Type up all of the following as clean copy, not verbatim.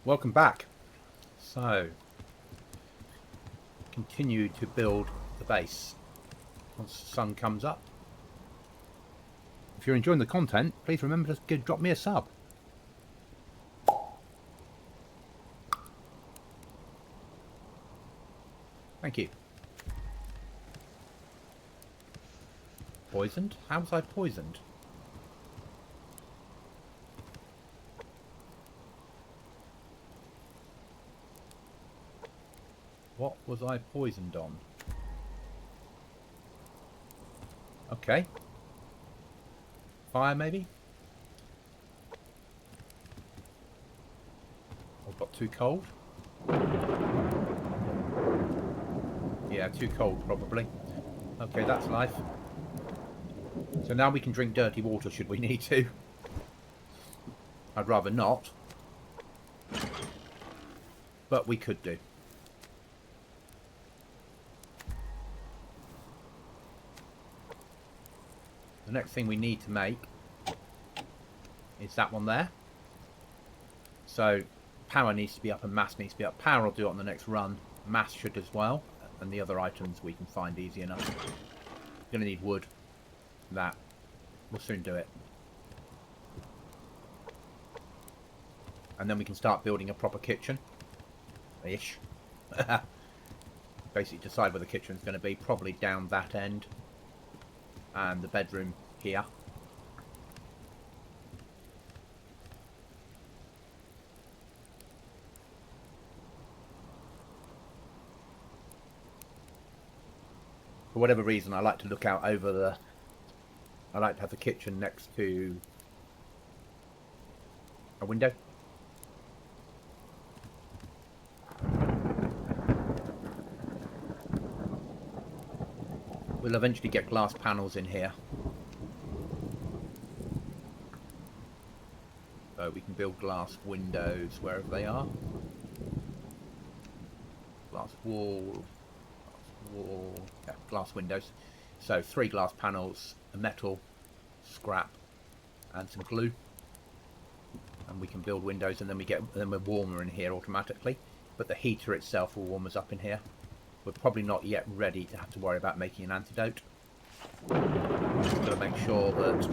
Welcome back. So, continue to build the base once the sun comes up. If you're enjoying the content, please remember to drop me a sub. Thank you. Poisoned? How was I poisoned? What was I poisoned on? Okay. Fire, maybe? I've got too cold. Yeah, too cold, probably. Okay, that's life. So now we can drink dirty water should we need to. I'd rather not. But we could do. The next thing we need to make is that one there. So power needs to be up and mass needs to be up. Power will do it on the next run. Mass should as well. And the other items we can find easy enough. Going to need wood. That. We'll soon do it. And then we can start building a proper kitchen. Ish. Basically decide where the kitchen's going to be. Probably down that end. And the bedroom here. For whatever reason, I like to look out over the... I like to have the kitchen next to a window. We'll eventually get glass panels in here. So we can build glass windows wherever they are. Glass wall. Yeah, glass windows. So 3 glass panels, a metal, scrap, and some glue. And we can build windows, and then we're warmer in here automatically. But the heater itself will warm us up in here. We're probably not yet ready to have to worry about making an antidote. Just got to make sure that...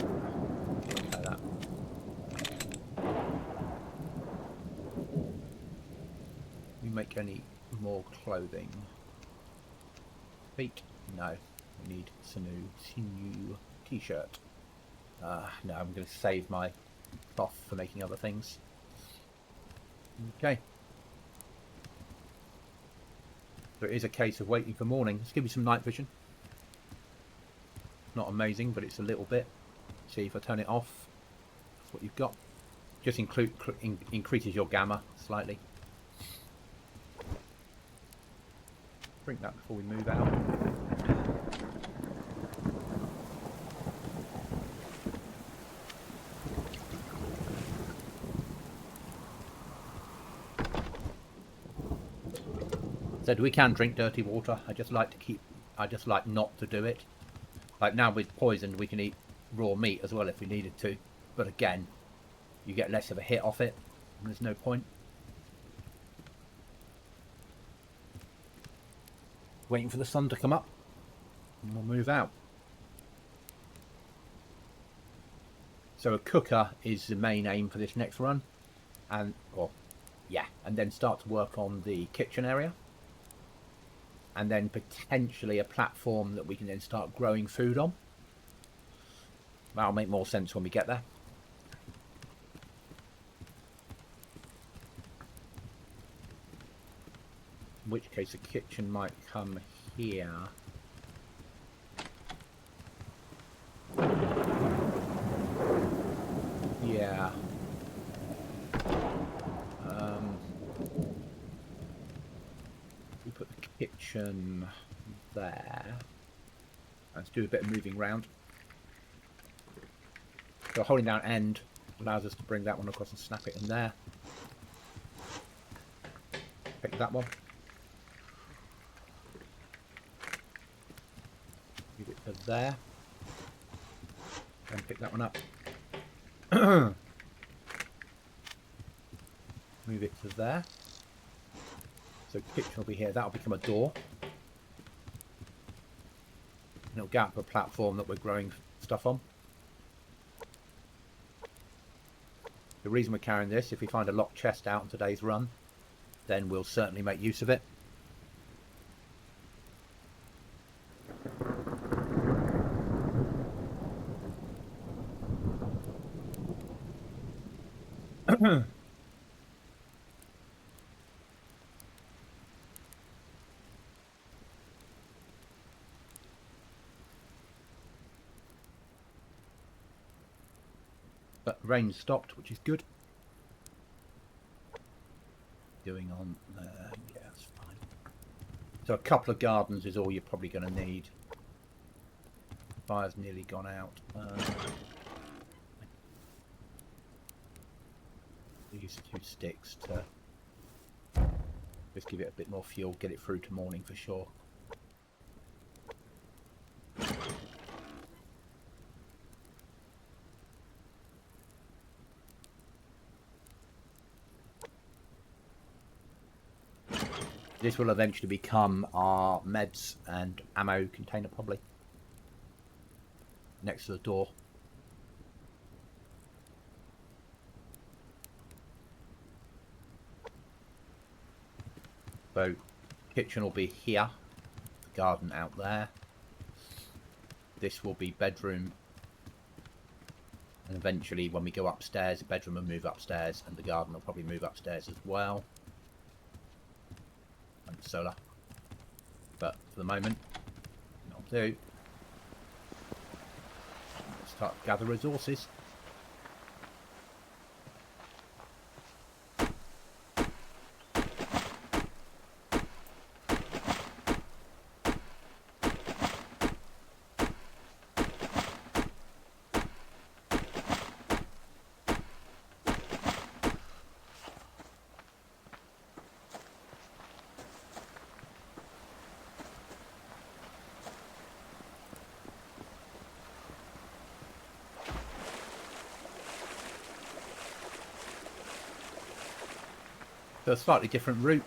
we make any more clothing. Feet? No. We need sinew t-shirt. No, I'm going to save my cloth for making other things. Okay. So it is a case of waiting for morning. Let's give you some night vision. Not amazing, but it's a little bit. See if I turn it off. That's what you've got. Just increases your gamma slightly. Drink that before we move out. Said we can drink dirty water. I just like not to do it. Like now with poisoned, we can eat raw meat as well if we needed to. But again, you get less of a hit off it, and there's no point. Waiting for the sun to come up, and we'll move out. So a cooker is the main aim for this next run, and then start to work on the kitchen area. And then potentially a platform that we can then start growing food on. That'll make more sense when we get there. In which case the kitchen might come here. Yeah. We put the kitchen there. Let's do a bit of moving around. So holding down end allows us to bring that one across and snap it in there. Pick that one. Move it to there. And pick that one up. move it to there. So kitchen will be here. That'll become a door. And it'll go out to a platform that we're growing stuff on. The reason we're carrying this, if we find a locked chest out on today's run, then we'll certainly make use of it. But rain stopped, which is good. Doing on there, yeah, that's fine. So a couple of gardens is all you're probably going to need. Fire's nearly gone out. Use 2 sticks to just give it a bit more fuel, get it through to morning for sure. This will eventually become our meds and ammo container, probably. Next to the door. So, kitchen will be here. The garden out there. This will be bedroom. And eventually, when we go upstairs, the bedroom will move upstairs, and the garden will probably move upstairs as well. And solar. But for the moment, I'll do. Let's start to gather resources. So a slightly different route.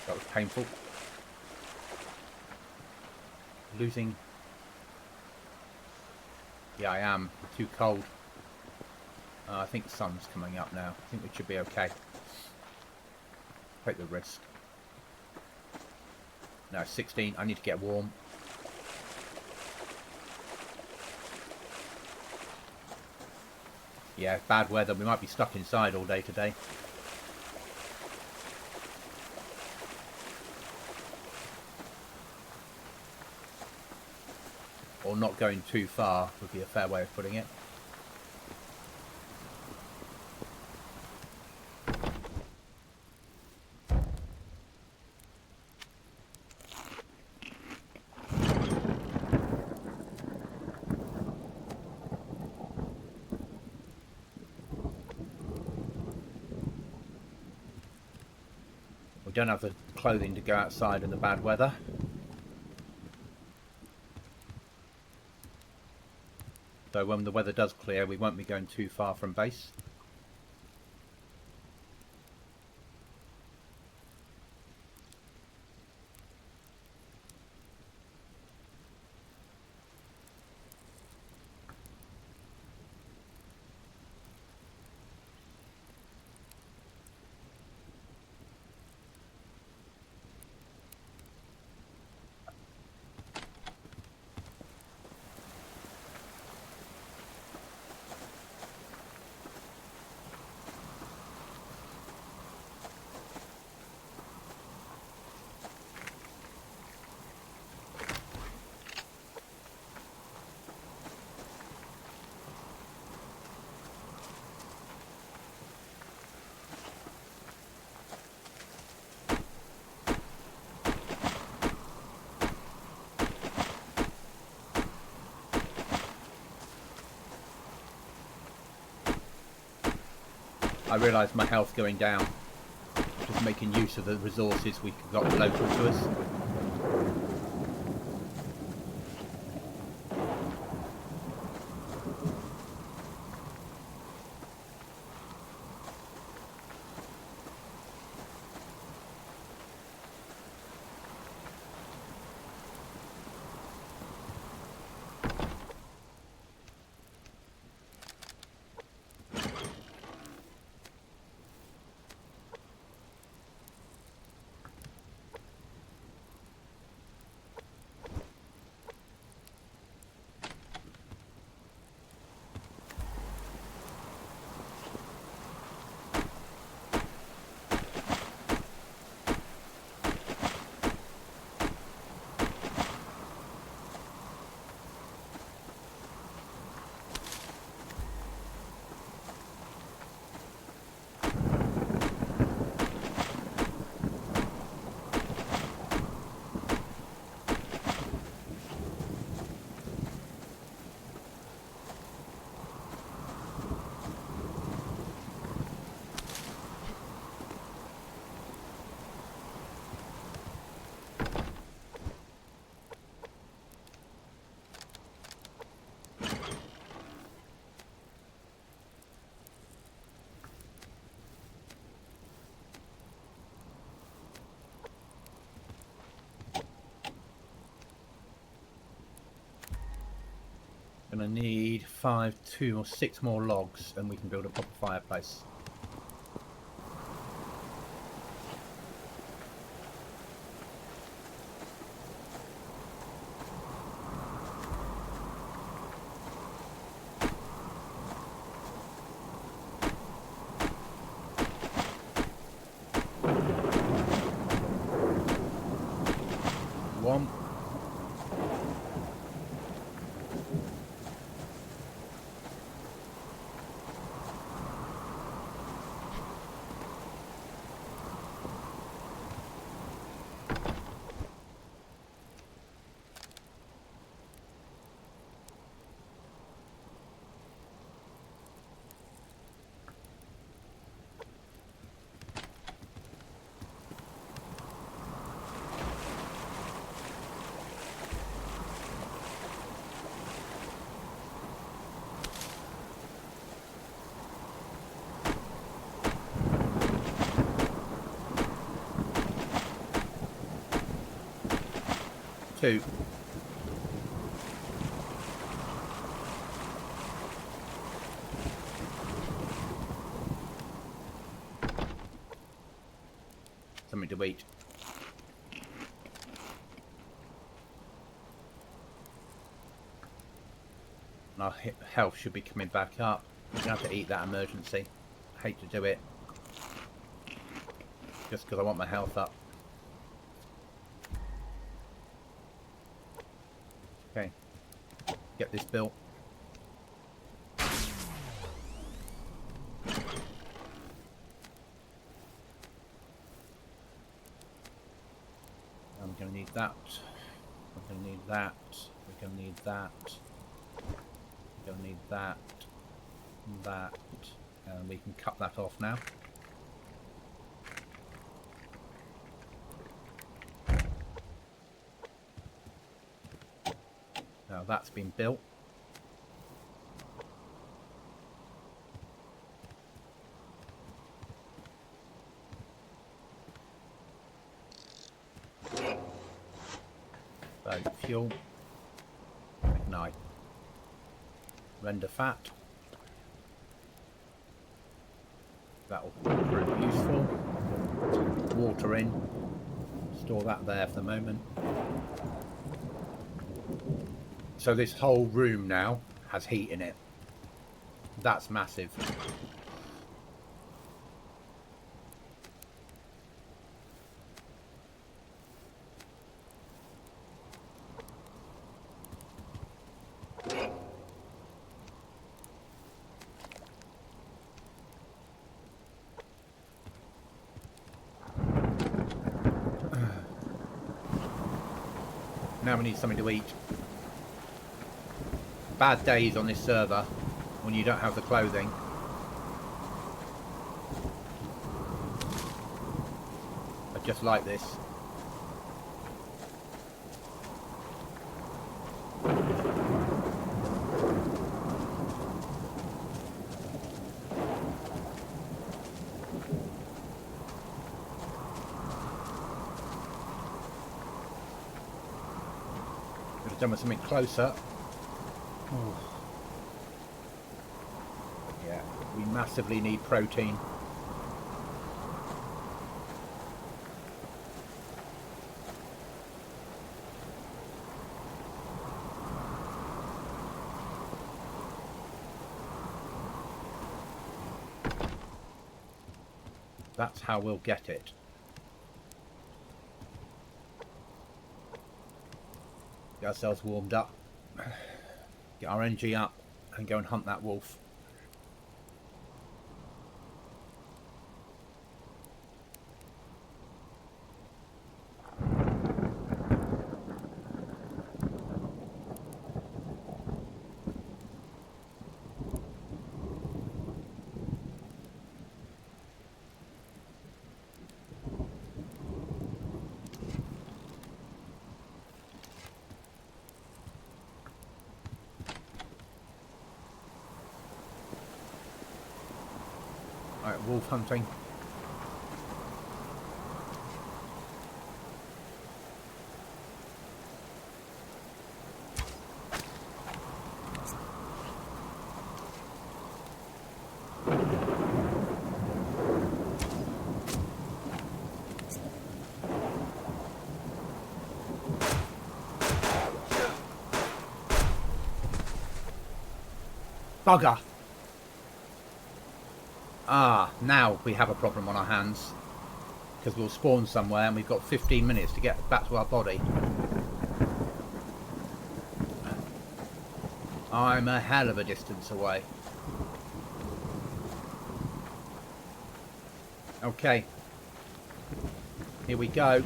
That was painful. Losing. Yeah, I am. Too cold. I think the sun's coming up now. I think we should be okay. Take the risk. No, 16. I need to get warm. Yeah, bad weather. We might be stuck inside all day today. Or not going too far would be a fair way of putting it. We don't have the clothing to go outside in the bad weather. So when the weather does clear, we won't be going too far from base. I realised my health going down. Just making use of the resources we've got local to us. Gonna need 5, 2 or 6 more logs and we can build a proper fireplace. One. Two. Something to eat. And our health should be coming back up. We're gonna have to eat that emergency. I hate to do it. Just because I want my health up. Okay, get this built. I'm going to need that. I'm going to need that. We're going to need that. We're going to need that. That. And we can cut that off now. Now that's been built. So fuel, ignite, render fat. That will prove useful. Water in. Store that there for the moment. So this whole room now has heat in it. That's massive. Now we need something to eat. Bad days on this server when you don't have the clothing. just like this. Could have done with something closer. Oh. Yeah, we massively need protein. That's how we'll get it. Get ourselves warmed up. Get our energy up and go and hunt that wolf. Alright, wolf hunting. Bugger! Ah, now we have a problem on our hands. Because we'll spawn somewhere and we've got 15 minutes to get back to our body. I'm a hell of a distance away. Okay. Here we go.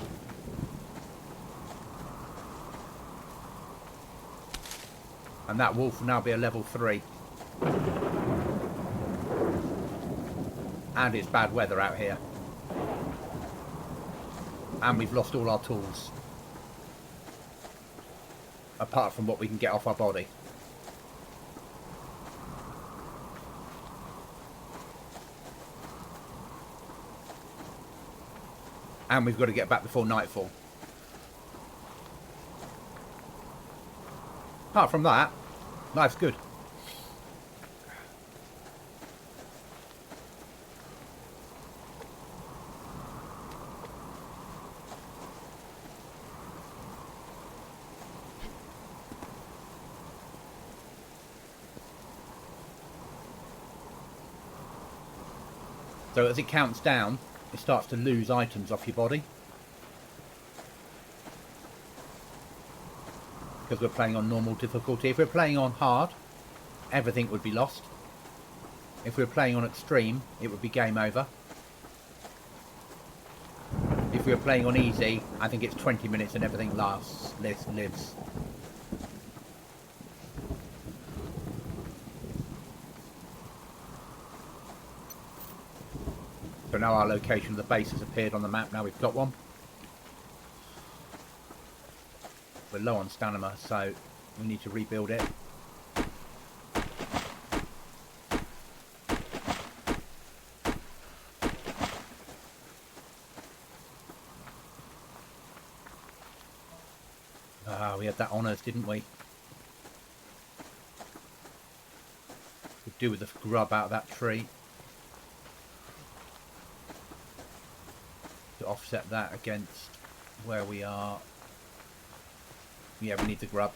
And that wolf will now be a level 3. And it's bad weather out here. And we've lost all our tools. Apart from what we can get off our body. And we've got to get back before nightfall. Apart from that, life's good. So as it counts down, it starts to lose items off your body. Because we're playing on normal difficulty. If we're playing on hard, everything would be lost. If we're playing on extreme, it would be game over. If we're playing on easy, I think it's 20 minutes and everything lives. So now our location of the base has appeared on the map. Now we've got one. We're low on stamina, so we need to rebuild it. We had that on us, didn't we? Could do with the grub out of that tree. To offset that against where we are. Yeah, we need the grub.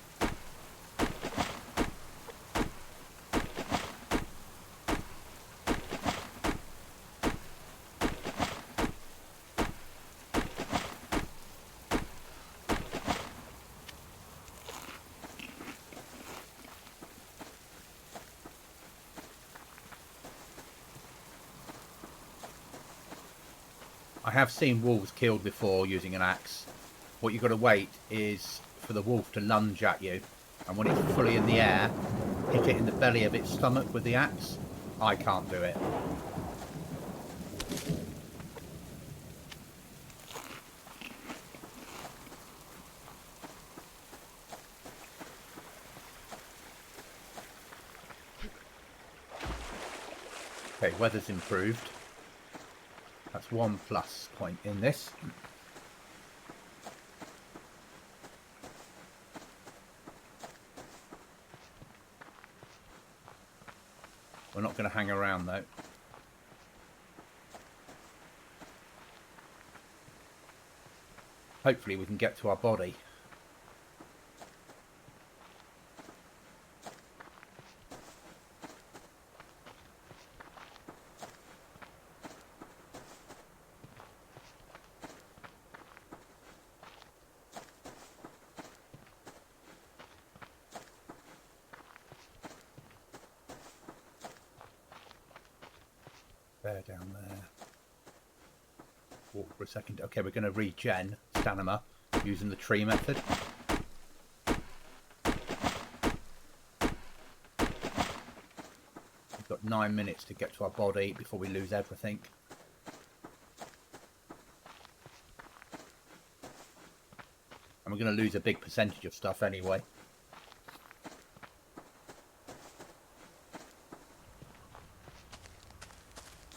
I have seen wolves killed before using an axe. What you've got to wait is for the wolf to lunge at you, and when it's fully in the air, hit it in the belly of its stomach with the axe. I can't do it. Okay, weather's improved. That's one plus point in this. We're not going to hang around though. Hopefully we can get to our body. There, down there. Walk for a second. Okay, we're going to regen stamina using the tree method. We've got 9 minutes to get to our body before we lose everything. And we're going to lose a big percentage of stuff anyway.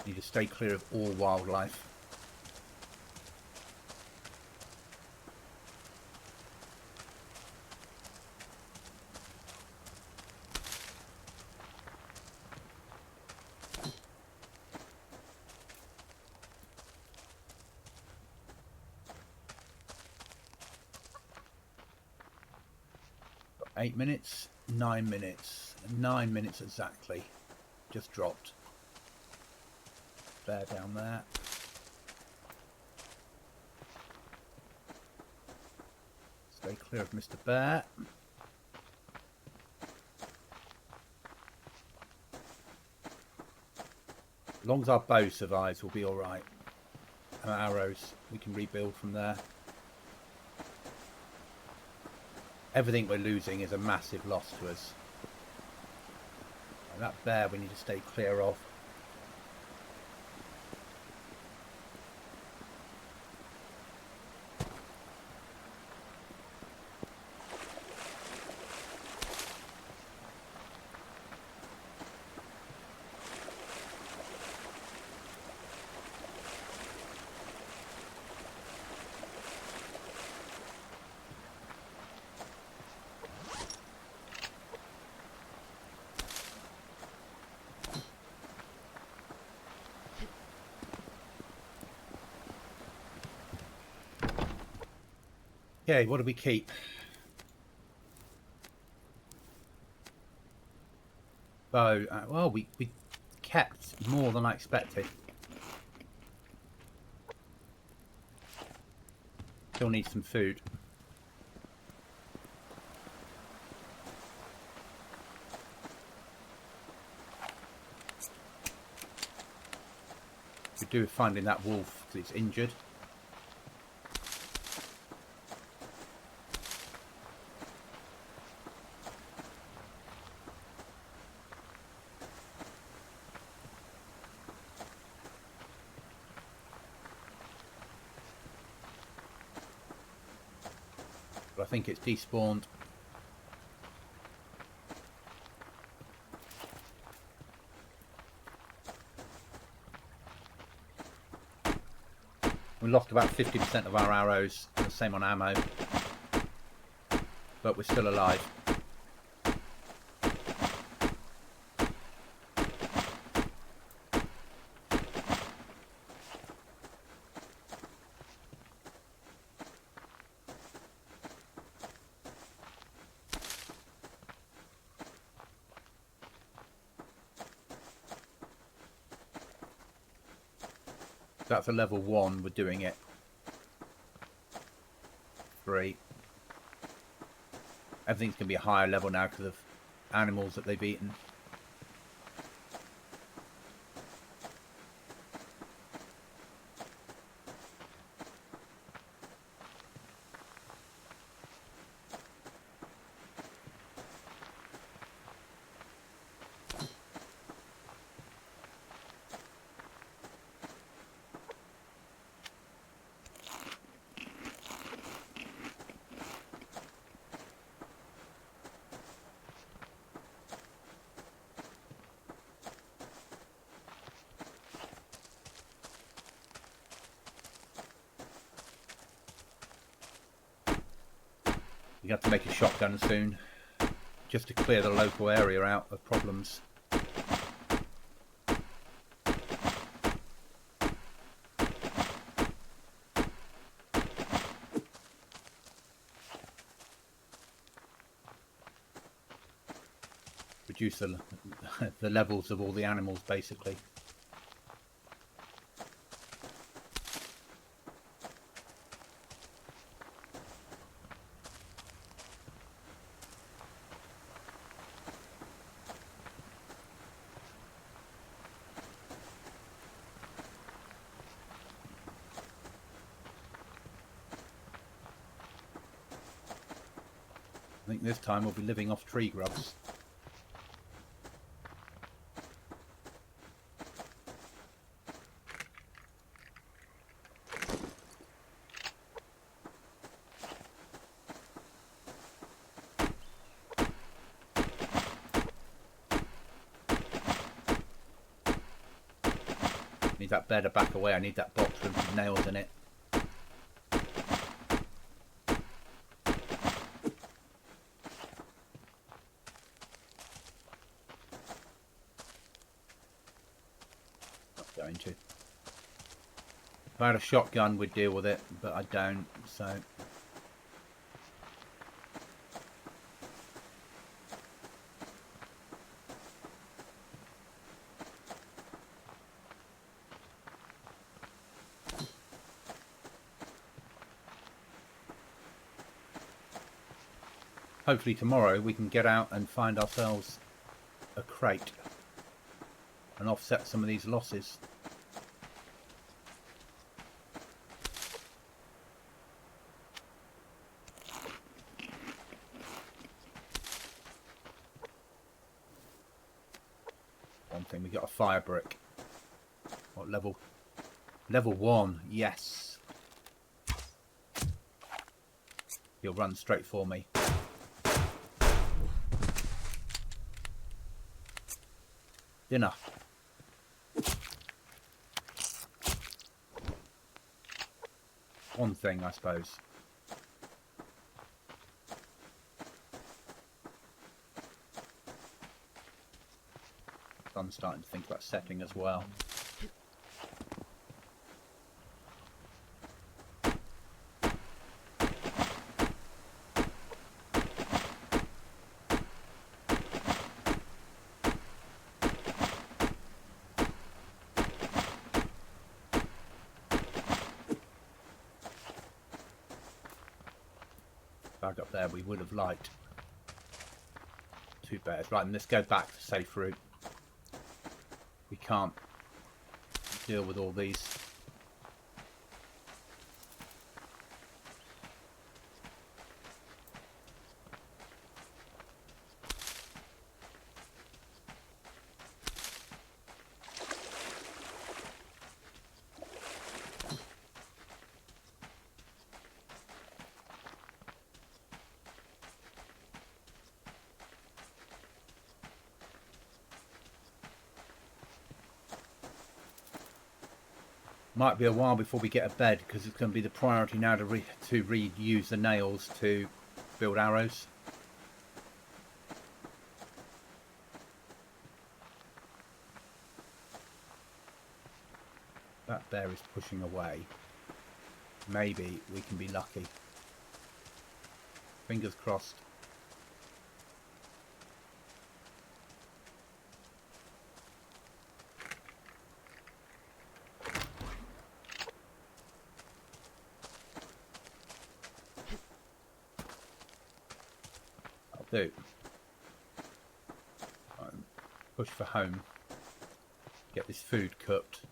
Need to stay clear of all wildlife. Got 8 minutes, 9 minutes, 9 minutes exactly. Just dropped. Bear down there. Stay clear of Mr. Bear. As long as our bow survives, we'll be alright. Our arrows, we can rebuild from there. Everything we're losing is a massive loss to us. And that bear we need to stay clear of. Okay, what do we keep? Bow. Well, we kept more than I expected. Still need some food. We do finding that wolf because it's injured. But I think it's despawned. We lost about 50% of our arrows, the same on ammo, but we're still alive. That's a level 1, we're doing it. 3. Everything's going to be a higher level now because of animals that they've eaten. We have to make a shotgun soon, just to clear the local area out of problems. Reduce the levels of all the animals, basically. I think this time we'll be living off tree grubs. Need that bed to back away. I need that box with nails in it. Not going to. If I had a shotgun, we'd deal with it, but I don't, so. Hopefully tomorrow we can get out and find ourselves a crate and offset some of these losses. One thing, we got a fire brick. What level? Level 1, yes. He'll run straight for me. Dinner. One thing, I suppose. I'm starting to think about setting as well. Back up there, we would have liked 2 bears. Right, and let's go back to safe route. We can't deal with all these. Might be a while before we get a bed, because it's going to be the priority now to reuse the nails to build arrows. That bear is pushing away. Maybe we can be lucky. Fingers crossed. Do. Push for home. Get this food cooked.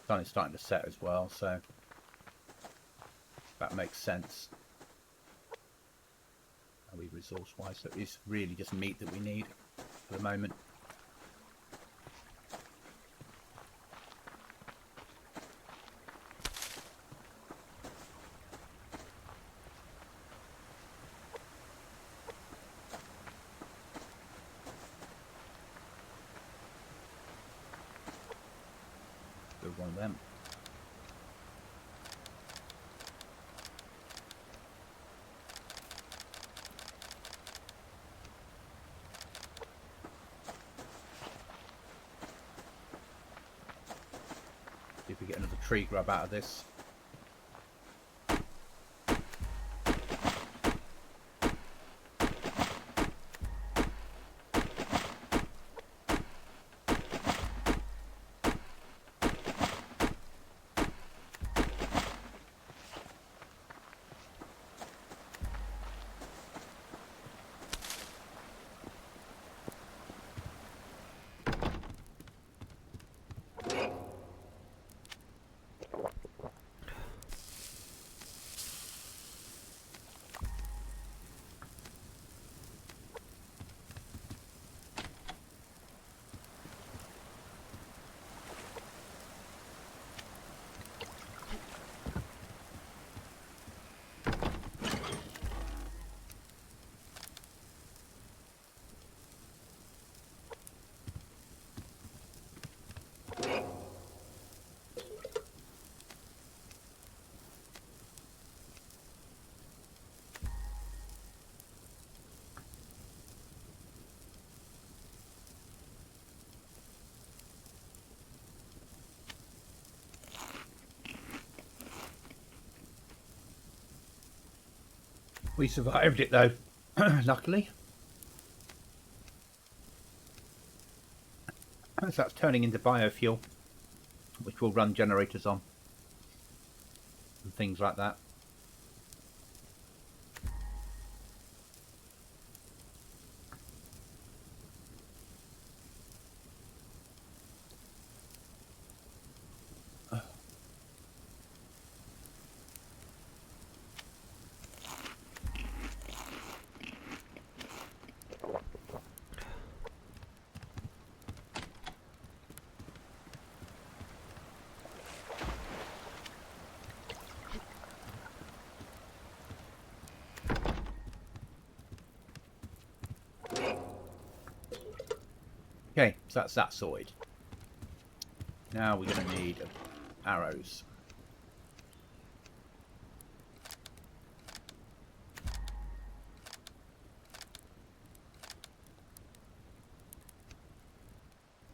Sun is starting to set as well, so that makes sense. Are we resource-wise? So it's really just meat that we need for the moment. need one of them. See if we get another tree grub out of this. We survived it though, luckily. So that's turning into biofuel, which will run generators on and things like that. Okay, so that's that sorted. Now we're going to need arrows.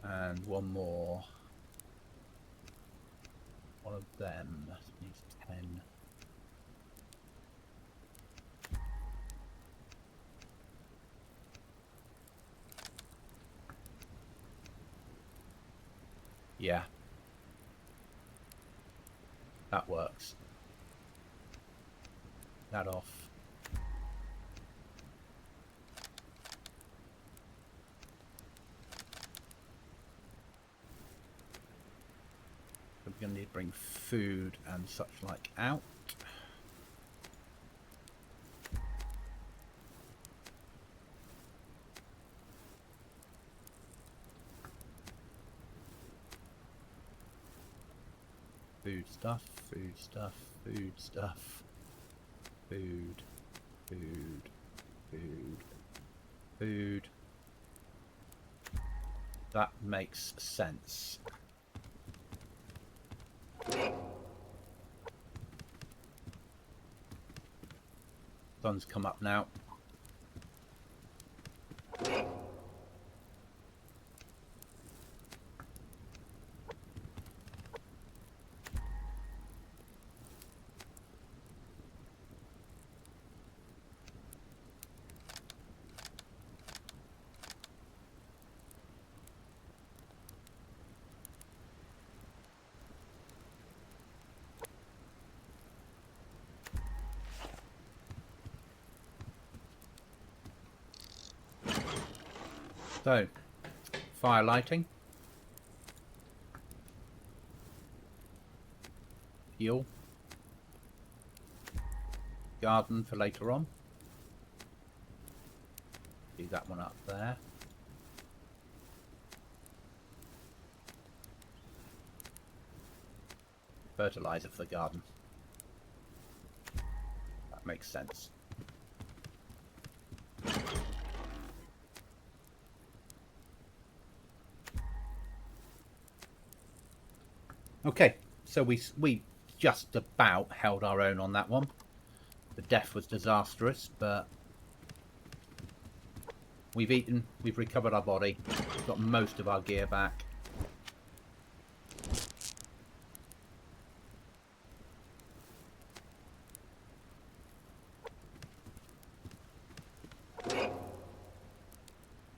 And one more. One of them needs 10. Yeah. That works. That off. We're going to need to bring food and such like out. Food stuff, food stuff, food stuff, food, food, food, food. That makes sense. Sun's come up now. So, fire lighting, fuel, garden for later on. Do that one up there. Fertilizer for the garden. That makes sense. Okay, so we just about held our own on that one. The death was disastrous, but we've eaten, we've recovered our body, got most of our gear back.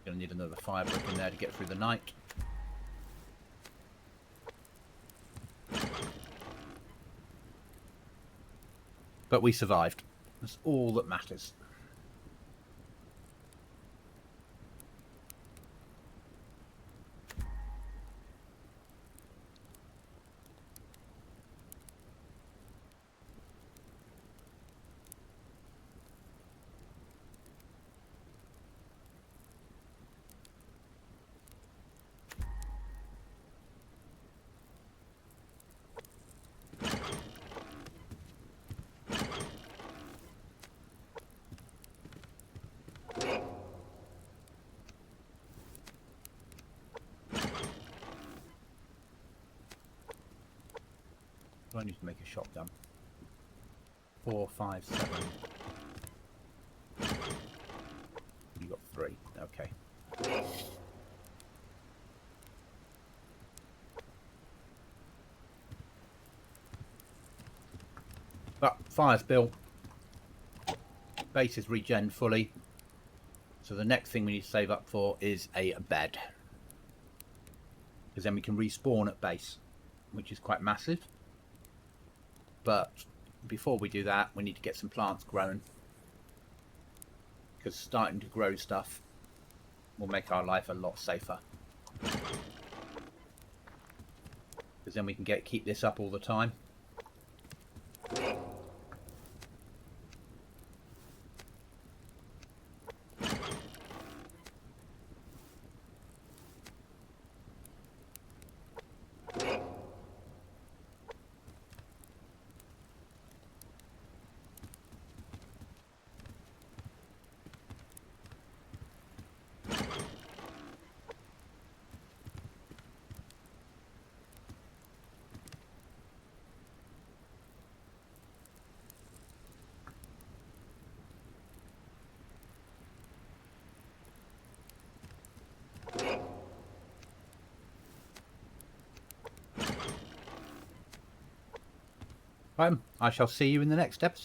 Gonna need another fire brick in there to get through the night. But we survived. That's all that matters. I need to make a shotgun. 4, 5, 7. You got 3. Okay. But fire's built. Base is regen fully. So the next thing we need to save up for is a bed. Because then we can respawn at base, which is quite massive. But before we do that, we need to get some plants grown. Because starting to grow stuff will make our life a lot safer. Because then we can keep this up all the time. I shall see you in the next episode.